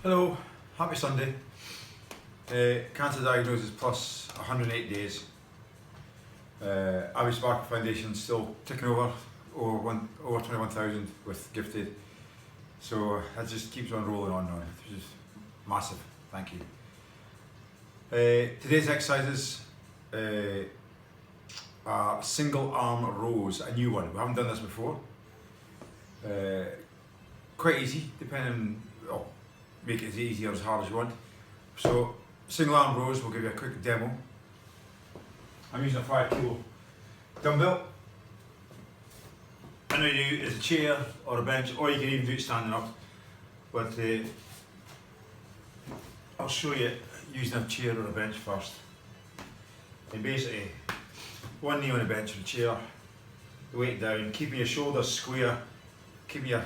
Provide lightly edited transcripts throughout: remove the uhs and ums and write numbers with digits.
Hello, happy Sunday. Cancer diagnosis plus 108 days. Abbey Sparkle Foundation still ticking over 21,000 with gifted. So that just keeps on rolling on now, which is massive. Thank you. Today's exercises are single arm rows, a new one. We haven't done this before. Quite easy, depending on, make it as easy or as hard as you want. So single arm rows, we'll give you a quick demo. I'm using a 5 kilo dumbbell. I know you do is a chair or a bench, or you can even do it standing up. But I'll show you using a chair or a bench first. And basically, one knee on a bench or a chair, the weight down, keeping your shoulders square, keeping your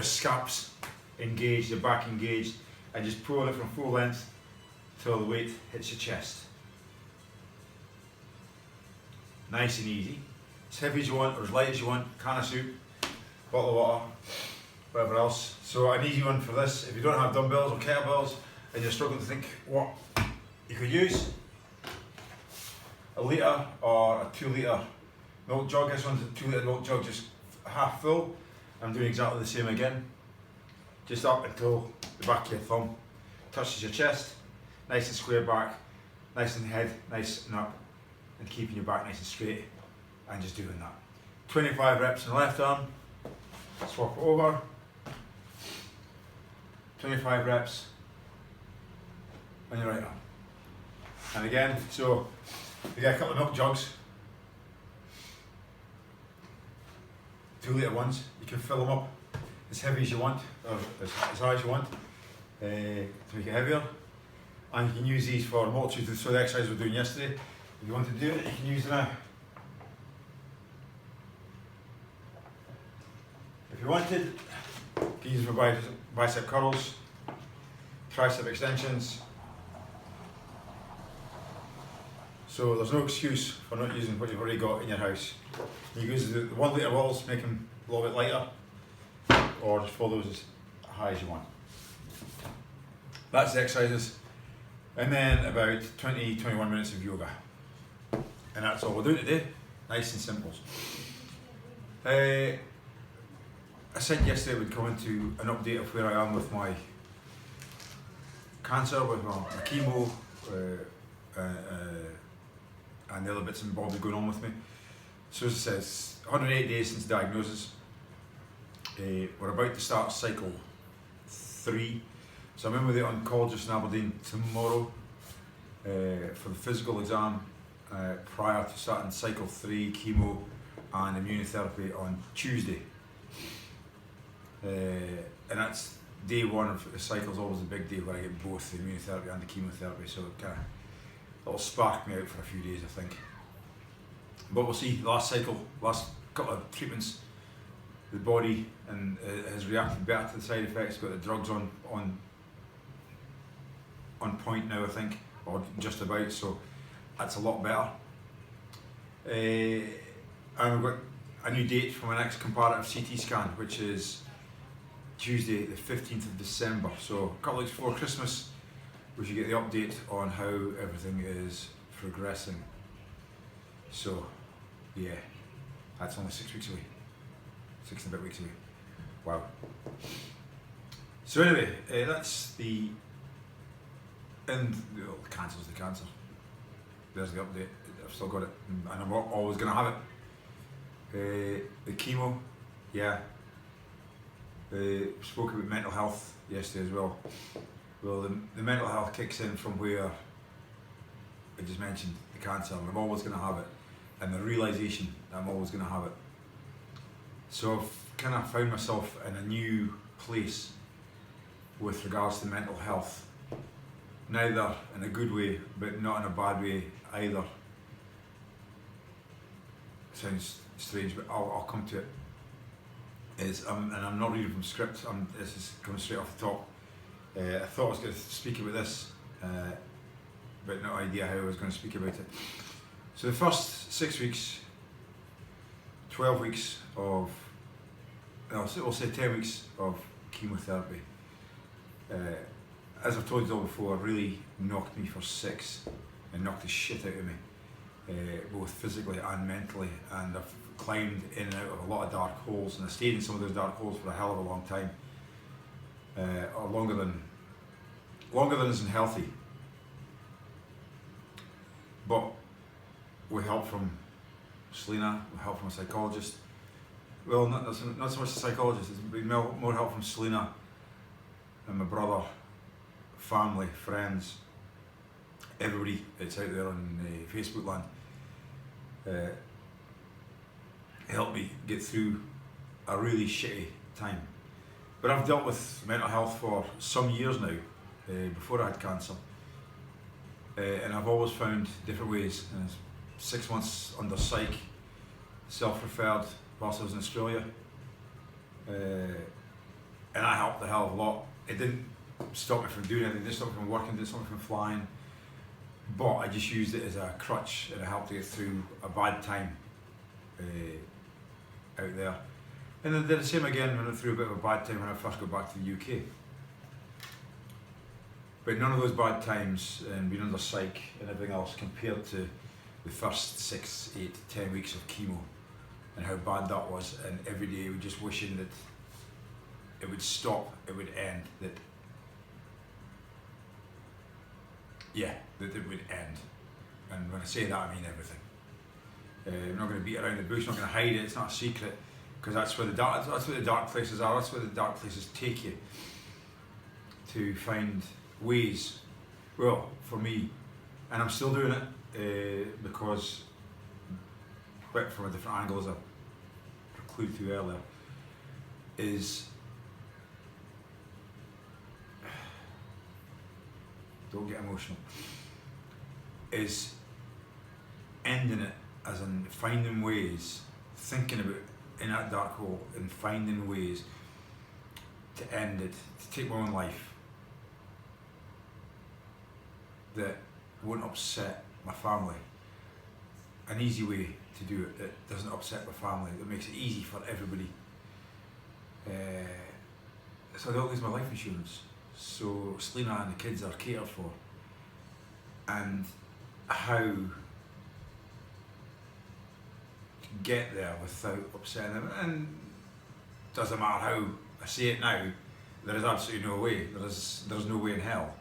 scaps engaged, your back engaged, and just pull it from full length till the weight hits your chest. Nice and easy. As heavy as you want or as light as you want, can of soup, bottle of water, whatever else. So an easy one for this, if you don't have dumbbells or kettlebells and you're struggling to think what you could use, a litre or a 2 litre milk jug. This one's a 2 litre milk jug, just half full. I'm doing exactly the same again. Just up until the back of your thumb touches your chest, nice and square back, nice and head, nice and up, and keeping your back nice and straight, and just doing that. 25 reps on the left arm, swap it over, 25 reps on your right arm. And again, so you get a couple of milk jugs, 2 litre ones, you can fill them up as heavy as you want, or as high as you want, to make it heavier. And you can use these for a multitude. So the exercise we were doing yesterday, if you want to do it, you can use it now. If you wanted, you can use them for bicep curls, tricep extensions. So there's no excuse for not using what you've already got in your house. You can use the 1 litre walls, make them a little bit lighter, or just follow those as high as you want. That's the exercises. And then about 20-21 minutes of yoga. And that's all we'll do today. Nice and simple. I said yesterday we'd come into an update of where I am with my cancer, with my chemo, and the other bits and bobs going on with me. So as it says, 108 days since diagnosis. We're about to start cycle 3. So I'm in with the oncologist in Aberdeen tomorrow for the physical exam prior to starting cycle 3, chemo and immunotherapy on Tuesday. And that's day 1 of the cycle, is always a big day where I get both the immunotherapy and the chemotherapy, so it kind of, it'll spark me out for a few days, I think. But we'll see. Last cycle, last couple of treatments, the body has reacted better to the side effects. Got the drugs on point now, I think, or just about. So that's a lot better. And we've got a new date for my next comparative CT scan, which is Tuesday, the 15th of December. So a couple of weeks before Christmas, we should get the update on how everything is progressing. So, yeah, that's only 6 weeks away. 6 and a bit weeks away. Wow. So anyway, that's the end. Well, the cancer's the cancer. There's the update. I've still got it, and I'm always going to have it. The chemo, yeah. Spoke about mental health yesterday as well. Well, the mental health kicks in from where I just mentioned the cancer, and I'm always going to have it, and the realisation that I'm always going to have it. So I've kind of found myself in a new place with regards to mental health. Neither in a good way, but not in a bad way either. Sounds strange, but I'll come to it. And I'm not reading from script, this is coming straight off the top. I thought I was going to speak about this, but no idea how I was going to speak about it. So the first 6 weeks, 12 weeks of, we'll say 10 weeks of chemotherapy. As I've told you all before, really knocked me for 6 and knocked the shit out of me, both physically and mentally, and I've climbed in and out of a lot of dark holes, and I stayed in some of those dark holes for a hell of a long time, or longer than isn't healthy. But with help from Selena, with help from a psychologist, well, not so much a psychologist, it's been more help from Selena and my brother, family, friends, everybody that's out there on Facebook land, helped me get through a really shitty time. But I've dealt with mental health for some years now, before I had cancer, and I've always found different ways. 6 months under psych, self-referred whilst I was in Australia, and that helped a hell of a lot. It didn't stop me from doing anything, it didn't stop me from working, it didn't stop me from flying, but I just used it as a crutch, and it helped to get through a bad time out there. And then did the same again when I went through a bit of a bad time when I first got back to the UK. But none of those bad times and being under psych and everything else compared to the first 6, 8, 10 weeks of chemo and how bad that was, and every day we just wishing that it would stop, it would end, that it would end. And when I say that, I mean everything. I'm not going to beat around the bush, not going to hide it, it's not a secret, because that's where the dark places are, that's where the dark places take you, to find ways, well, for me, and I'm still doing it, because, but from a different angle, as I clued to earlier, is, don't get emotional, is ending it, as in finding ways, thinking about in that dark hole and finding ways to end it, to take my own life that won't upset my family. An easy way to do it that doesn't upset my family, that makes it easy for everybody. So I don't lose my life insurance. So Selena and the kids are catered for. And how to get there without upsetting them. And doesn't matter how I say it now, there is absolutely no way. There's no way in hell.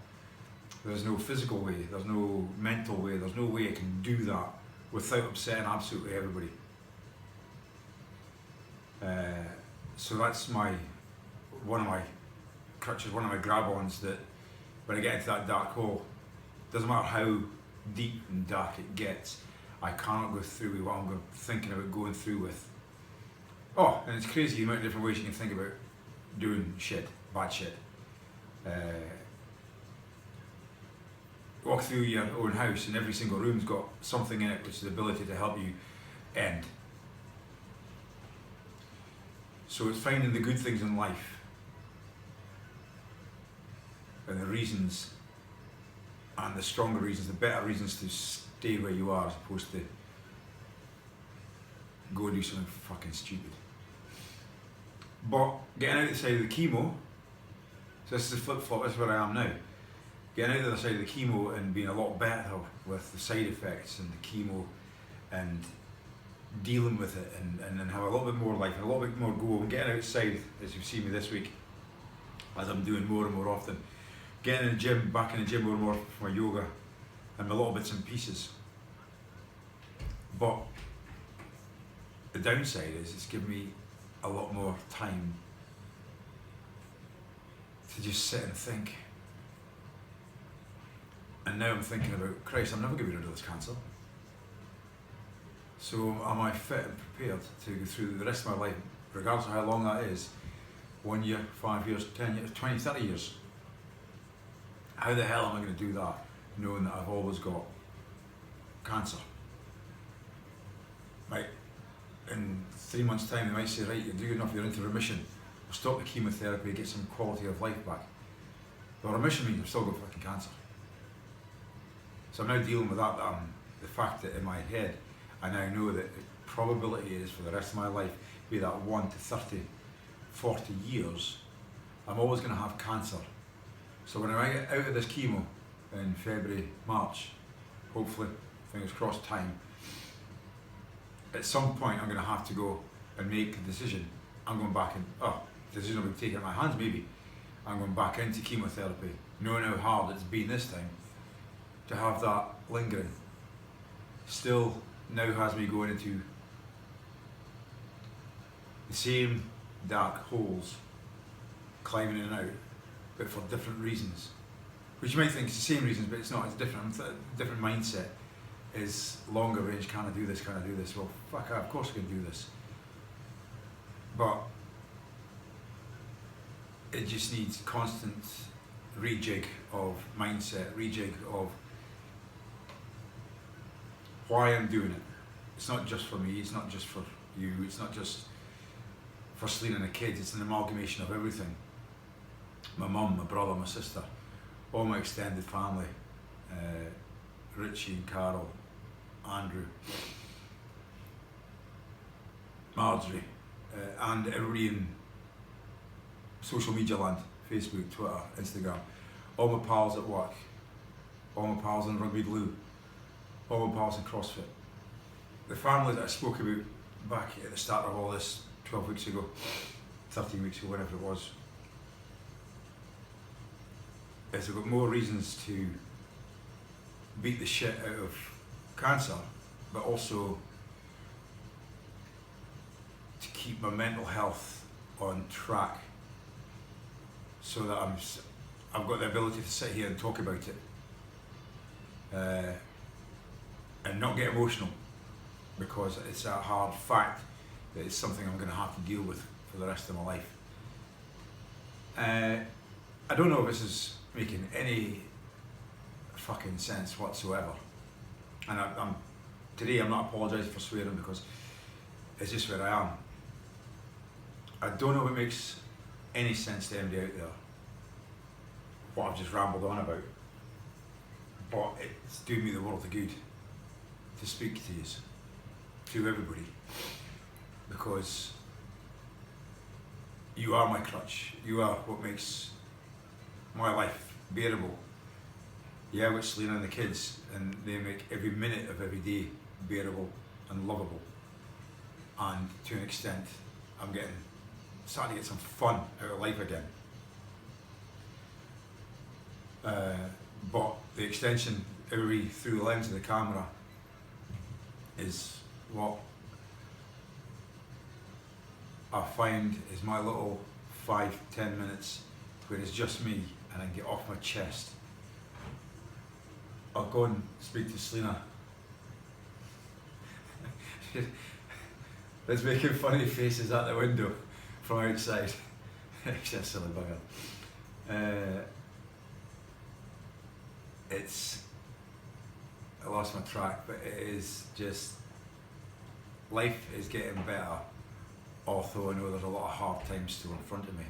There's no physical way, there's no mental way, there's no way I can do that without upsetting absolutely everybody. So that's one of my crutches, one of my grab-ons, that when I get into that dark hole, doesn't matter how deep and dark it gets, I cannot go through with what I'm thinking about going through with. Oh, and it's crazy the amount of different ways you can think about doing shit, bad shit. Walk through your own house and every single room's got something in it which is the ability to help you end. So it's finding the good things in life and the reasons, and the stronger reasons, the better reasons to stay where you are as opposed to go and do something fucking stupid. But getting out the side of the chemo, so this is a FlipFlop, this is where I am now. Getting out the other side of the chemo and being a lot better with the side effects and the chemo and dealing with it and have a little bit more life and a little bit more go, and getting outside, as you've seen me this week, as I'm doing more and more often, getting in the gym, back in the gym more and more for my yoga and my little bits and pieces. But the downside is it's given me a lot more time to just sit and think. And now I'm thinking about, Christ, I'm never going to be rid of this cancer. So am I fit and prepared to go through the rest of my life, regardless of how long that is, 1 year, 5 years, 10 years, 20, 30 years? How the hell am I going to do that, knowing that I've always got cancer? Right, in 3 months' time they might say, right, you're good enough, you're into remission, we'll stop the chemotherapy, get some quality of life back. Well, remission means I've still got fucking cancer. So I'm now dealing with that, the fact that in my head, I now know that the probability is for the rest of my life, be that 1 to 30, 40 years, I'm always going to have cancer So when I get out of this chemo in February, March, hopefully, fingers crossed time, at some point I'm going to have to go and make a decision. I'm going back in, the decision I'm going to take it in my hands maybe. I'm going back into chemotherapy, knowing how hard it's been this time, to have that lingering. Still now has me going into the same dark holes, climbing in and out, but for different reasons. Which you might think it's the same reasons, but it's not, it's different. Different mindset is longer range, can I do this, can I do this? Well, fuck, of course I can do this. But it just needs constant rejig of mindset, rejig of why I'm doing it. It's not just for me, it's not just for you, it's not just for Selena and the kids, it's an amalgamation of everything. My mum, my brother, my sister, all my extended family, Richie and Carol, Andrew, Marjorie, and everybody in social media land, Facebook, Twitter, Instagram, all my pals at work, all my pals in Rugby Blue, all my pals in CrossFit. The family that I spoke about back at the start of all this 12 weeks ago, 13 weeks ago, whatever it was, is I've got more reasons to beat the shit out of cancer, but also to keep my mental health on track, so that I've got the ability to sit here and talk about it, and not get emotional, because it's a hard fact that it's something I'm going to have to deal with for the rest of my life. I don't know if this is making any fucking sense whatsoever, and today I'm not apologising for swearing, because it's just where I am. I don't know if it makes any sense to anybody out there what I've just rambled on about, but it's doing me the world of good to speak to you, to everybody, because you are my crutch, you are what makes my life bearable. Yeah, with Selena and the kids, and they make every minute of every day bearable and lovable, and to an extent I'm starting to get some fun out of life again. But the extension through the lens of the camera is what I find is my little 5-10 minutes where it's just me and I can get off my chest. I'll go and speak to Selena. Let's make funny faces at the window from outside. She's a silly bugger. I lost my track, but it is just, life is getting better, although I know there's a lot of hard times still in front of me.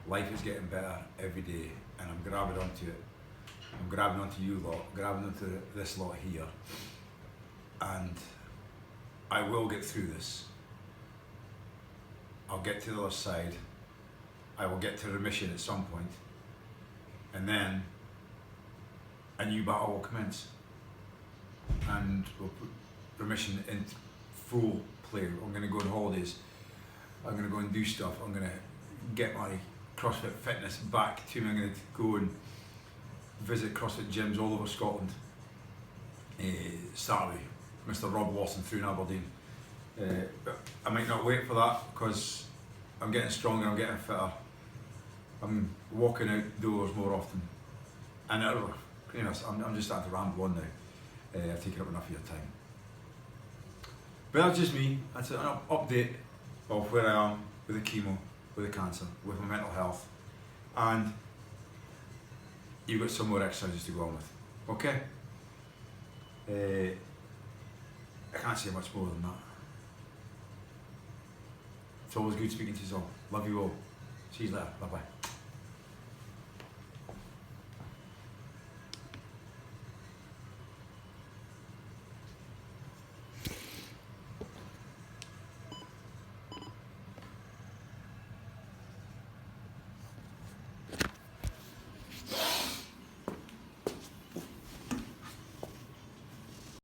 Life is getting better every day, and I'm grabbing onto it. I'm grabbing onto you lot, grabbing onto this lot here, and I will get through this. I'll get to the other side. I will get to remission at some point, and then a new battle will commence, and we'll put remission in full play. I'm going to go on holidays, I'm going to go and do stuff, I'm going to get my CrossFit fitness back to me. I'm going to go and visit CrossFit gyms all over Scotland. Start with Mr. Rob Lawson through in Aberdeen. But I might not wait for that, because I'm getting stronger, I'm getting fitter, I'm walking outdoors more often, and I'm just starting to ramble on now. I've taken up enough of your time. But that's just me. That's an update of where I am with the chemo, with the cancer, with my mental health, and you've got some more exercises to go on with. Okay? I can't say much more than that. It's always good speaking to you all. Love you all. See you later. Bye bye.